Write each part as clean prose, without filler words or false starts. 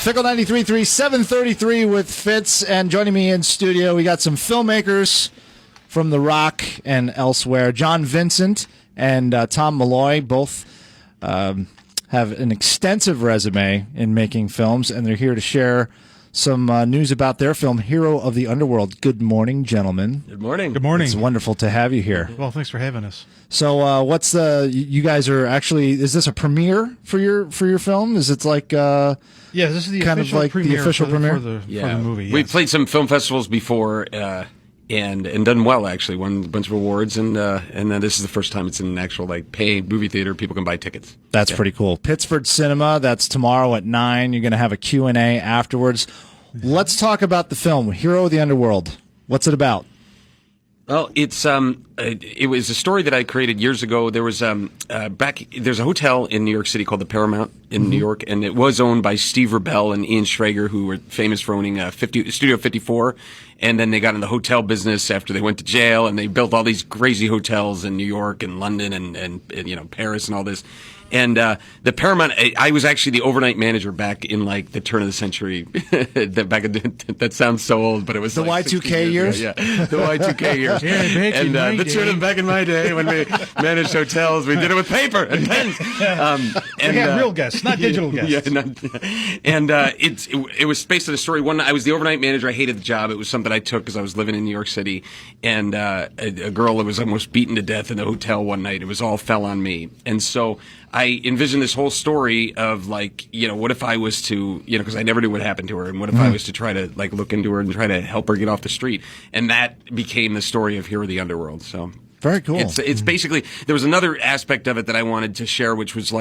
Fickle 93.3, 733 with Fitz, and joining me in studio, we got some filmmakers from The Rock and elsewhere. John Vincent and Tom Malloy both have an extensive resume in making films, and they're here to share some news about their film, Hero of the Underworld. Good morning, gentlemen. Good morning. Good morning. It's wonderful to have you here. Well, thanks for having us. So, what's you guys are actually? Is this a premiere for your film? Is it like? Yeah, this is the kind official of like premiere the official premiere for the movie. Yes. We've played some film festivals before and done well, actually. Won a bunch of awards, and then this is the first time it's in an actual paid movie theater. People can buy tickets. That's pretty cool. Pittsford Cinema. That's tomorrow at 9. You're going to have a Q&A afterwards. Let's talk about the film, Hero of the Underworld. What's it about? Well, it was a story that I created years ago. There was there's a hotel in New York City called the Paramount in New York, and it was owned by Steve Rebell and Ian Schrager, who were famous for owning Studio 54. And then they got in the hotel business after they went to jail, and they built all these crazy hotels in New York and London and Paris and all this. And the Paramount, I was actually the overnight manager back in the turn of the century. That sounds so old, but it was the Y2K years. Yeah, the Y2K years. And the turn back in my day when we managed hotels, we did it with paper and pens. We had real guests, not digital guests. It was based on a story. I was the overnight manager. I hated the job. It was something I took because I was living in New York City, and a girl that was almost beaten to death in the hotel one night. It was all fell on me, and so I envisioned this whole story of what if I was to, because I never knew what happened to her, and what if I was to try to look into her and try to help her get off the street, and that became the story of Hero of the Underworld. So very cool. It's basically, there was another aspect of it that I wanted to share, which was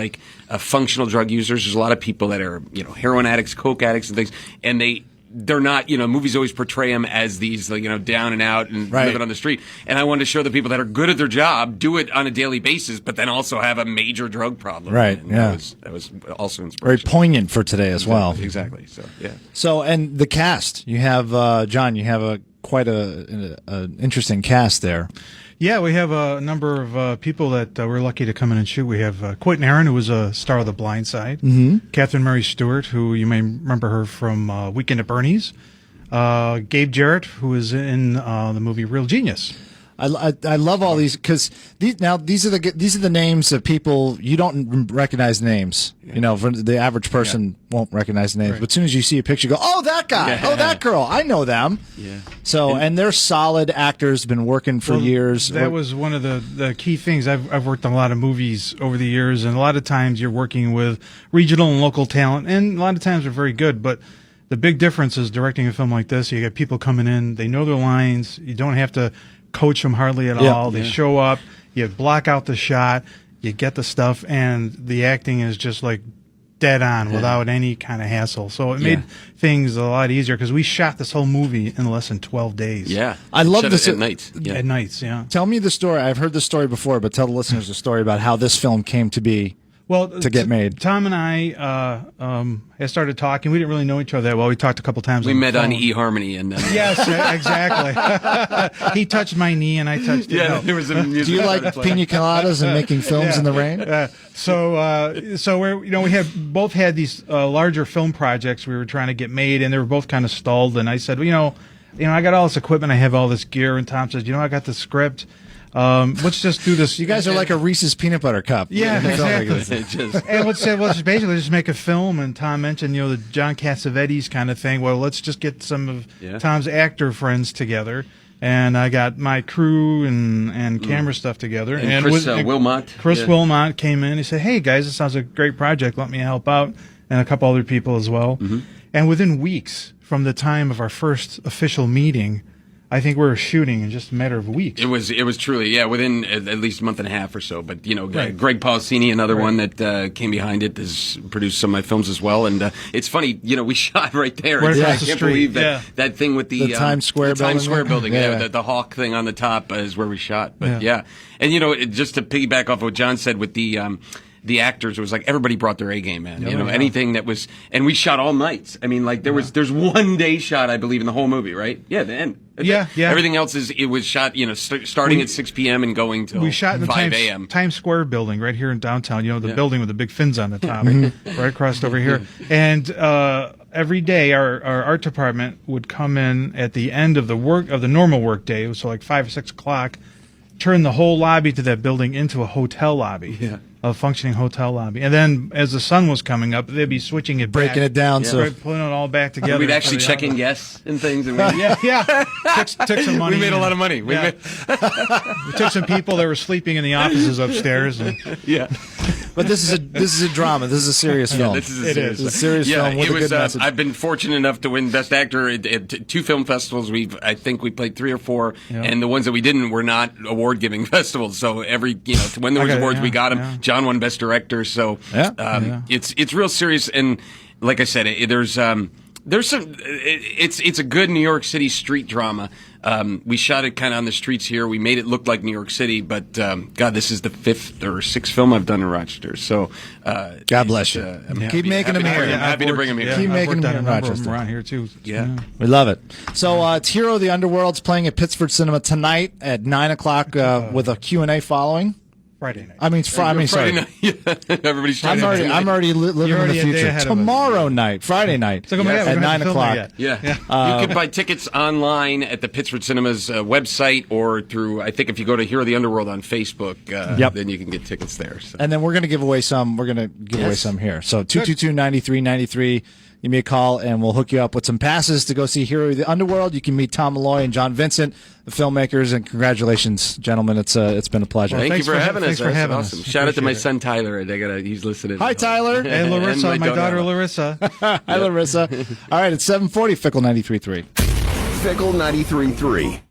functional drug users. There's a lot of people that are heroin addicts, coke addicts, and things, and they're not, movies always portray them as these, down and out and living on the street. And I wanted to show the people that are good at their job, do it on a daily basis, but then also have a major drug problem. Right. And yeah. That was also inspirational. Very poignant for today as well. Exactly. So, yeah. So, and the cast, you have, John, you have quite an interesting cast there. Yeah, we have a number of people that we're lucky to come in and shoot. We have Quentin Aaron, who was a star of The Blind Side. Mm-hmm. Catherine Mary Stewart, who you may remember her from Weekend at Bernie's. Gabe Jarrett, who is in the movie Real Genius. I love all these because these are the names of people you don't recognize names. For the average person won't recognize names, right. But as soon as you see a picture, you go, oh, that guy, oh, that girl, I know them. Yeah. So and they're solid actors, been working for years. That was one of the key things. I've worked on a lot of movies over the years, and a lot of times you're working with regional and local talent, and a lot of times they're very good, but the big difference is directing a film like this. You get people coming in, they know their lines. You don't have to coach them hardly at all. They show up, you block out the shot, you get the stuff, and the acting is just dead on without any kind of hassle. So it made things a lot easier because we shot this whole movie in less than 12 days. Yeah. I love this at night. Yeah. At nights, yeah. Tell me the story. I've heard the story before, but tell the listeners the story about how this film came to be. Well, to get made. Tom and I had started talking. We didn't really know each other that well. We talked a couple times. We met on eHarmony, and yes, exactly. He touched my knee, and I touched. Yeah, there was a music. Do you like pina coladas and making films in the rain? So we're we had both had these larger film projects we were trying to get made, and they were both kind of stalled. And I said, I got all this equipment, I have all this gear, and Tom says, I got the script. Let's just do this. You guys are like a Reese's peanut butter cup. Yeah, exactly. And let's basically just make a film. And Tom mentioned, the John Cassavetes kind of thing. Well, let's just get some of Tom's actor friends together. And I got my crew and camera stuff together. And Chris Wilmot. Chris Wilmot came in. He said, "Hey guys, this sounds like a great project. Let me help out." And a couple other people as well. Mm-hmm. And within weeks from the time of our first official meeting, I think we were shooting in just a matter of weeks. It was truly, within at least a month and a half or so. But, Greg Paulsini, another one that came behind it, has produced some of my films as well. And it's funny, we shot right there. Right I can't believe that thing with the Times Square building. Times Square building, the hawk thing on the top is where we shot. But, And, just to piggyback off what John said with the actors, it was everybody brought their A game, man. Anything that was, and we shot all nights. I mean, there's one day shot, I believe, in the whole movie, right? Yeah, the end. Yeah. Everything else it was shot, starting at 6 p.m. and going till 5 a.m. Times Square building right here in downtown. The building with the big fins on the top, right across over here. And every day our art department would come in at the end of the normal work day, so like 5 or 6 o'clock, turn the whole lobby to that building into a hotel lobby. Yeah. A functioning hotel lobby, and then as the sun was coming up, they'd be switching it, Breaking it down, so right, putting it all back together. We'd actually check in guests and things. And yeah. Took some money. We made a lot of money. We took some people that were sleeping in the offices upstairs. And, Yeah. But this is a drama. This is a serious film. This is a serious film with a good message. I've been fortunate enough to win Best Actor at 2 film festivals. I think we played 3 or 4, and the ones that we didn't were not award-giving festivals. So when there was awards, we got them. Yeah. John won Best Director. So it's real serious. And like I said, there's some. It's a good New York City street drama. We shot it kind of on the streets here. We made it look like New York City, but God, this is the 5th or 6th film I've done in Rochester. So God bless you. Keep making them here. I'm happy to bring them here. Keep making them in Rochester. around here too. Yeah. We love it. So it's Hero the Underworld's playing at Pittsford Cinema tonight at 9 o'clock with a Q&A following. Friday night. Friday Friday night. Everybody's trying I'm already living in the future. Tomorrow night, Friday night, at 9 o'clock. Yeah. You can buy tickets online at the Pittsford Cinemas website, or through, I think if you go to Hero the Underworld on Facebook, then you can get tickets there. So. And then we're going to give away some. We're going to give away some here. So 222-9393. Give me a call, and we'll hook you up with some passes to go see Hero of the Underworld. You can meet Tom Malloy and John Vincent, the filmmakers, and congratulations, gentlemen. It's been a pleasure. Thank you for having us. Thanks for having awesome. us. Shout out to my Appreciate son Tyler. He's listening. Hi, Tyler. Hey, Larissa, And my daughter Donna. Larissa. Hi, Larissa. All right, it's 7:40. Fickle 93.3. Fickle 93.3.